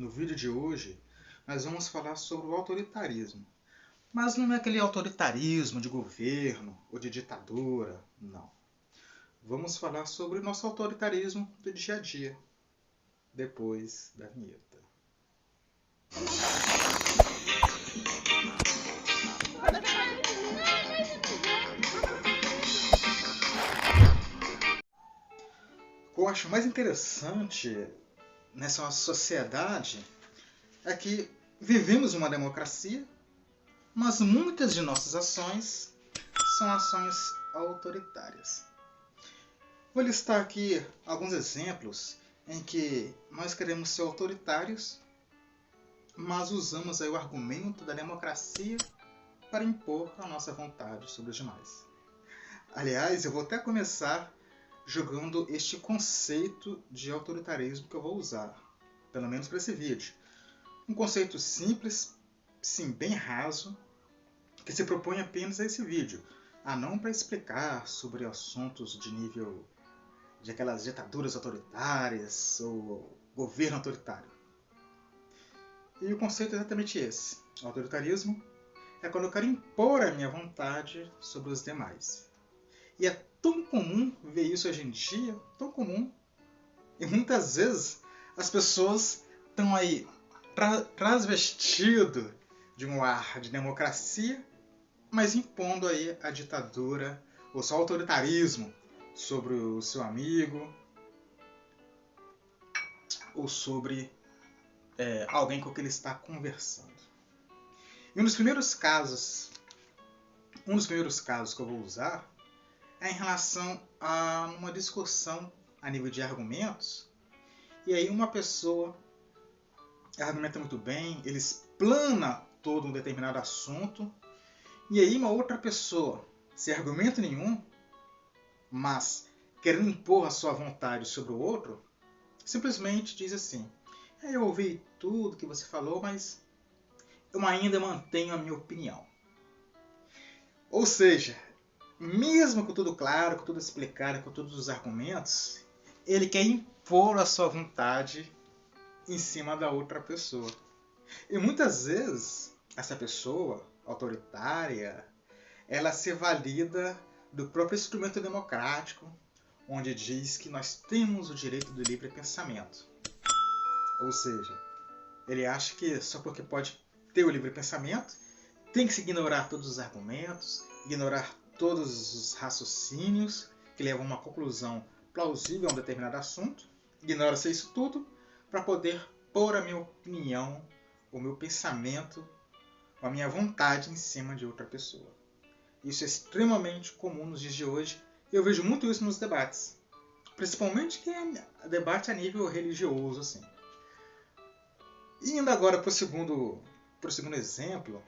No vídeo de hoje, nós vamos falar sobre o autoritarismo. Mas não é aquele autoritarismo de governo ou de ditadura, não. Vamos falar sobre o nosso autoritarismo do dia a dia, depois da vinheta. O que eu acho mais interessante nessa nossa sociedade é que vivemos uma democracia, mas muitas de nossas ações são ações autoritárias. Vou listar aqui alguns exemplos em que nós queremos ser autoritários, mas usamos aí o argumento da democracia para impor a nossa vontade sobre os demais. Aliás, eu vou até começar jogando este conceito de autoritarismo que eu vou usar, pelo menos para esse vídeo. Um conceito simples, sim, bem raso, que se propõe apenas a esse vídeo, não para explicar sobre assuntos de nível de aquelas ditaduras autoritárias ou governo autoritário. E o conceito é exatamente esse. O autoritarismo é quando eu quero impor a minha vontade sobre os demais. E é tão comum ver isso hoje em dia, tão comum. E muitas vezes as pessoas estão aí transvestido de um ar de democracia, mas impondo aí a ditadura, ou só autoritarismo sobre o seu amigo, ou sobre alguém com quem ele está conversando. E um dos primeiros casos que eu vou usar é em relação a uma discussão a nível de argumentos, e aí uma pessoa argumenta muito bem, ele explana todo um determinado assunto, e aí uma outra pessoa, sem argumento nenhum, mas querendo impor a sua vontade sobre o outro, simplesmente diz assim: eu ouvi tudo que você falou, mas eu ainda mantenho a minha opinião. Ou seja, mesmo com tudo claro, com tudo explicado, com todos os argumentos, ele quer impor a sua vontade em cima da outra pessoa. E muitas vezes, essa pessoa autoritária, ela se valida do próprio instrumento democrático, onde diz que nós temos o direito do livre pensamento. Ou seja, ele acha que só porque pode ter o livre pensamento, tem que se ignorar todos os argumentos, ignorar todos os raciocínios que levam a uma conclusão plausível a um determinado assunto, ignora-se isso tudo para poder pôr a minha opinião, o meu pensamento, a minha vontade em cima de outra pessoa. Isso é extremamente comum nos dias de hoje. Eu vejo muito isso nos debates, principalmente que é debate a nível religioso, assim. E indo agora para o segundo exemplo,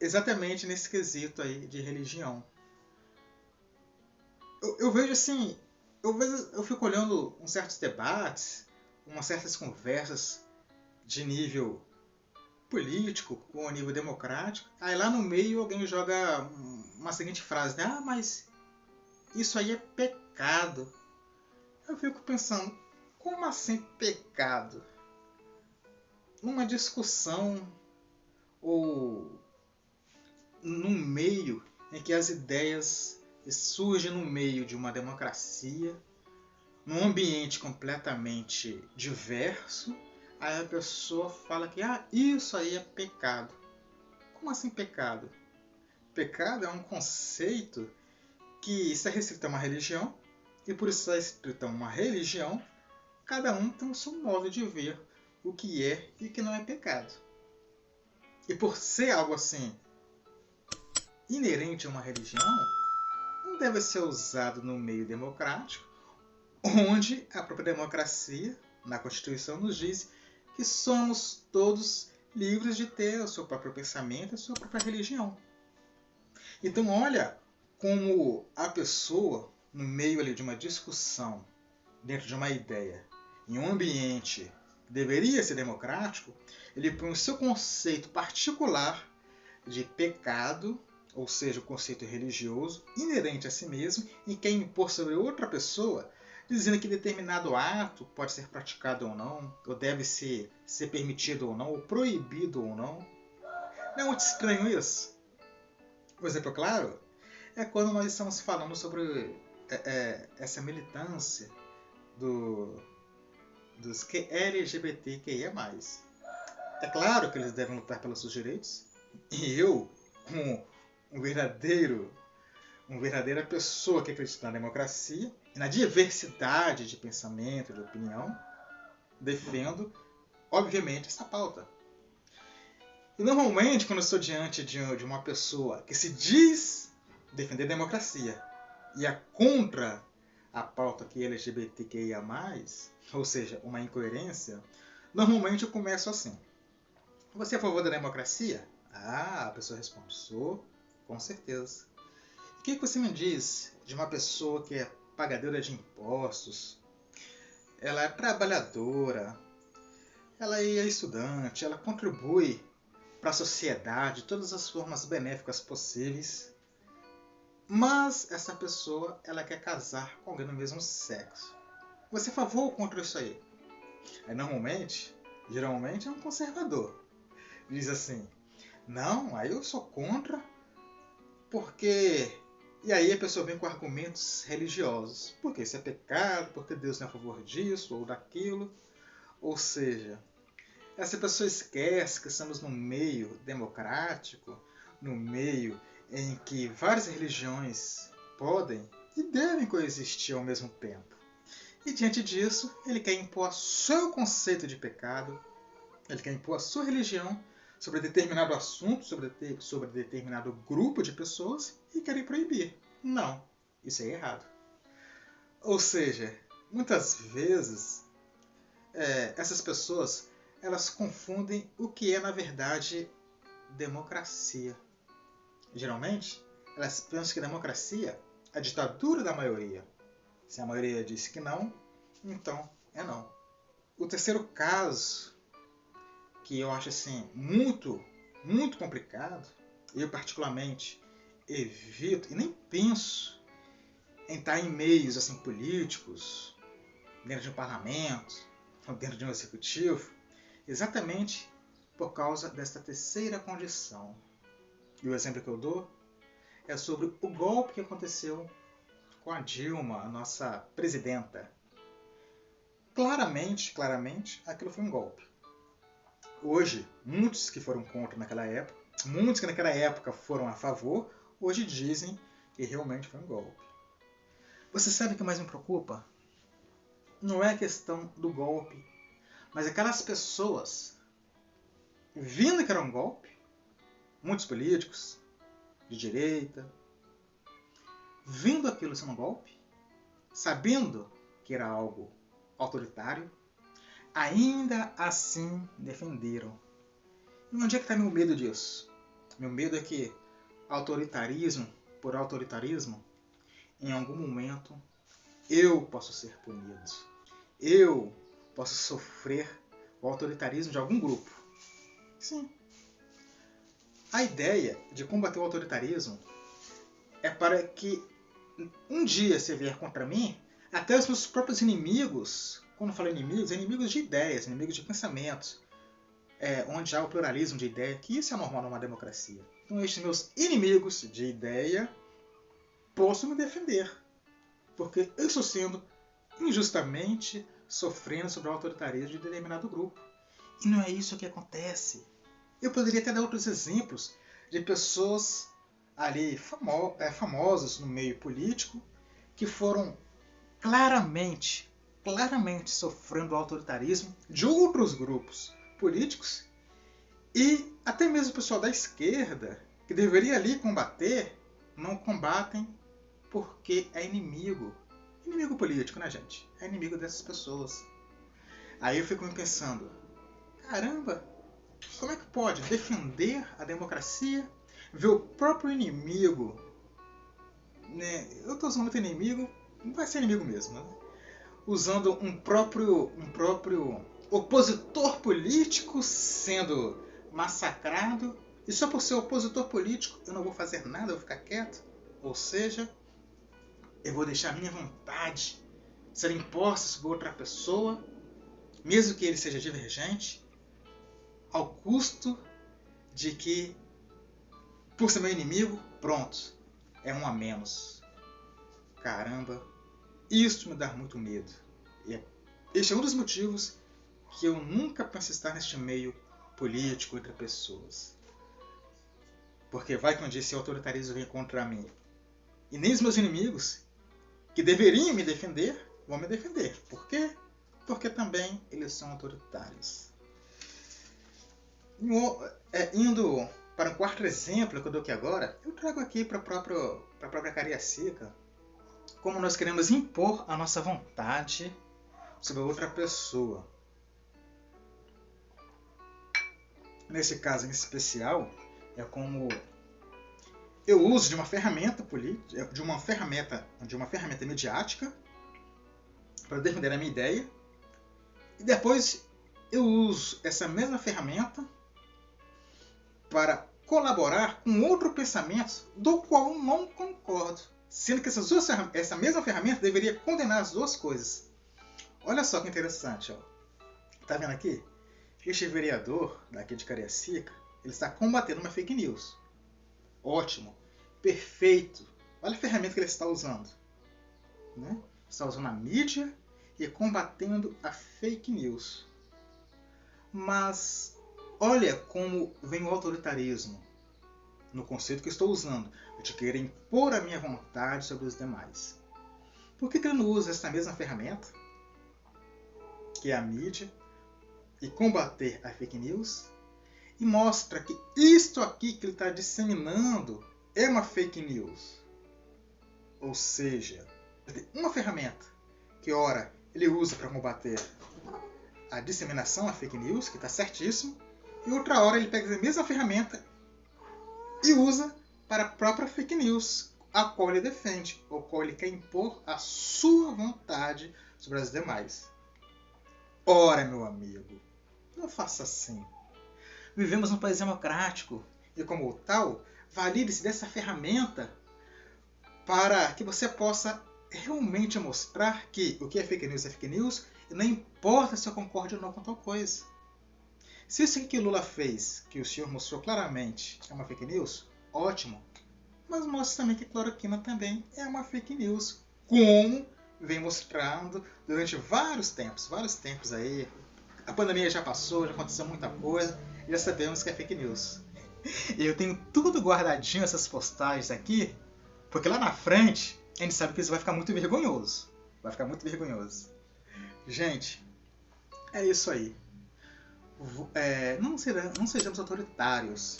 exatamente nesse quesito aí de religião. Eu vejo assim, eu fico olhando uns certos debates, umas certas conversas de nível político ou a nível democrático, aí lá no meio alguém joga uma seguinte frase, né? Mas isso aí é pecado. Eu fico pensando, como assim pecado? Numa discussão ou num meio em que as ideias surgem no meio de uma democracia, num ambiente completamente diverso, aí a pessoa fala que isso aí é pecado. Como assim pecado? Pecado é um conceito que está restrito a uma religião, e por estar restrito a uma religião, cada um tem o seu modo de ver o que é e o que não é pecado. E por ser algo assim inerente a uma religião, não deve ser usado no meio democrático, onde a própria democracia, na Constituição, nos diz que somos todos livres de ter o seu próprio pensamento e a sua própria religião. Então olha como a pessoa, no meio ali de uma discussão, dentro de uma ideia, em um ambiente que deveria ser democrático, ele põe o seu conceito particular de pecado, ou seja, o conceito religioso, inerente a si mesmo, e quer impor sobre outra pessoa dizendo que determinado ato pode ser praticado ou não, ou deve ser permitido ou não, ou proibido ou não. Não é muito estranho isso? Um exemplo claro é quando nós estamos falando sobre essa militância dos LGBTQIA+. É claro que eles devem lutar pelos seus direitos, e eu, como uma verdadeira pessoa que acredita na democracia e na diversidade de pensamento, de opinião, defendo, obviamente, essa pauta. E normalmente, quando eu estou diante de uma pessoa que se diz defender a democracia e é contra a pauta que é LGBTQIA+, ou seja, uma incoerência, normalmente eu começo assim. Você é a favor da democracia? Ah, a pessoa responde, sou, com certeza. O que você me diz de uma pessoa que é pagadora de impostos? Ela é trabalhadora, ela é estudante, ela contribui para a sociedade de todas as formas benéficas possíveis, mas essa pessoa ela quer casar com alguém do mesmo sexo. Você é a favor ou contra isso aí? Aí geralmente é um conservador. Diz assim, não, aí eu sou contra porque... E aí a pessoa vem com argumentos religiosos. Porque isso é pecado, porque Deus não é a favor disso ou daquilo. Ou seja, essa pessoa esquece que estamos num meio democrático, num meio em que várias religiões podem e devem coexistir ao mesmo tempo. E diante disso, ele quer impor seu conceito de pecado, ele quer impor a sua religião sobre determinado assunto, sobre determinado grupo de pessoas e querem proibir. Não, isso é errado. Ou seja, muitas vezes essas pessoas elas confundem o que é na verdade democracia. Geralmente, elas pensam que democracia é a ditadura da maioria. Se a maioria diz que não, então é não. O terceiro caso que eu acho assim muito complicado, eu particularmente evito e nem penso em estar em meios assim políticos, dentro de um parlamento, ou dentro de um executivo, exatamente por causa desta terceira condição. E o exemplo que eu dou é sobre o golpe que aconteceu com a Dilma, a nossa presidenta. Claramente, aquilo foi um golpe. Hoje, muitos que foram contra naquela época, muitos que naquela época foram a favor, hoje dizem que realmente foi um golpe. Você sabe o que mais me preocupa? Não é a questão do golpe, mas aquelas pessoas vendo que era um golpe, muitos políticos de direita, vendo aquilo sendo um golpe, sabendo que era algo autoritário, ainda assim defenderam. E onde é que está meu medo disso? Meu medo é que autoritarismo por autoritarismo, em algum momento, eu posso ser punido. Eu posso sofrer o autoritarismo de algum grupo. Sim. A ideia de combater o autoritarismo é para que um dia se vier contra mim, até os meus próprios inimigos, quando eu falo inimigos, inimigos de ideias, inimigos de pensamentos, onde há o pluralismo de ideia, que isso é normal numa democracia. Então estes meus inimigos de ideia possam me defender, porque eu estou sendo injustamente sofrendo sobre o autoritarismo de determinado grupo. E não é isso que acontece. Eu poderia até dar outros exemplos de pessoas ali famosas no meio político que foram claramente sofrendo o autoritarismo de outros grupos políticos e até mesmo o pessoal da esquerda que deveria ali combater, não combatem porque é inimigo político, né, gente? É inimigo dessas pessoas. Aí eu fico me pensando, caramba, como é que pode defender a democracia, ver o próprio inimigo, né? Eu estou usando muito inimigo, não vai ser inimigo mesmo, né? Usando um próprio opositor político sendo massacrado, e só por ser opositor político eu não vou fazer nada, eu vou ficar quieto. Ou seja, eu vou deixar a minha vontade serem impostas sobre outra pessoa, mesmo que ele seja divergente, ao custo de que, por ser meu inimigo, pronto, é um a menos. Caramba, isso me dá muito medo. E este é um dos motivos que eu nunca penso estar neste meio político entre pessoas. Porque vai que um dia esse autoritarismo vem contra mim. E nem os meus inimigos, que deveriam me defender, vão me defender. Por quê? Porque também eles são autoritários. Indo para o quarto exemplo que eu dou aqui agora, eu trago aqui para a própria Cariacica como nós queremos impor a nossa vontade sobre outra pessoa. Nesse caso em especial, é como eu uso de uma ferramenta política, de uma ferramenta mediática para defender a minha ideia, e depois eu uso essa mesma ferramenta para colaborar com outro pensamento do qual eu não concordo, sendo que essa mesma ferramenta deveria condenar as duas coisas. Olha só que interessante, ó. Tá vendo aqui? Este vereador daqui de Cariacica, ele está combatendo uma fake news. Ótimo, perfeito. Olha a ferramenta que ele está usando, né? Está usando a mídia e combatendo a fake news. Mas olha como vem o autoritarismo no conceito que eu estou usando, de querer impor a minha vontade sobre os demais. Por que ele não usa essa mesma ferramenta, que é a mídia, e combater a fake news, e mostra que isto aqui que ele está disseminando é uma fake news? Ou seja, uma ferramenta que, ora, ele usa para combater a disseminação, a fake news, que está certíssimo, e outra hora ele pega a mesma ferramenta e usa para a própria fake news, a qual ele defende, ou qual ele quer impor a sua vontade sobre as demais. Ora, meu amigo, não faça assim. Vivemos num país democrático e, como tal, valide-se dessa ferramenta para que você possa realmente mostrar que o que é fake news e não importa se eu concordo ou não com tal coisa. Se isso que Lula fez, que o senhor mostrou claramente, é uma fake news, ótimo. Mas mostre também que cloroquina também é uma fake news, como vem mostrando durante vários tempos aí. A pandemia já passou, já aconteceu muita coisa, e já sabemos que é fake news. E eu tenho tudo guardadinho, essas postagens aqui, porque lá na frente a gente sabe que isso vai ficar muito vergonhoso. Vai ficar muito vergonhoso. Gente, é isso aí. Não sejamos autoritários.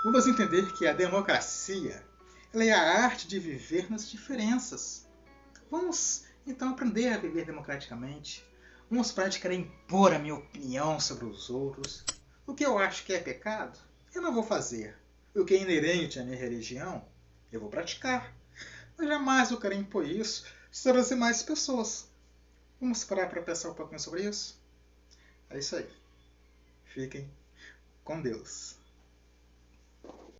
Vamos entender que a democracia ela é a arte de viver nas diferenças. Vamos então aprender a viver democraticamente. Vamos parar de querer impor a minha opinião sobre os outros. O que eu acho que é pecado, eu não vou fazer. O que é inerente à minha religião, eu vou praticar. Mas jamais eu quero impor isso sobre as demais pessoas. Vamos parar para pensar um pouquinho sobre isso? É isso aí. Fiquem com Deus.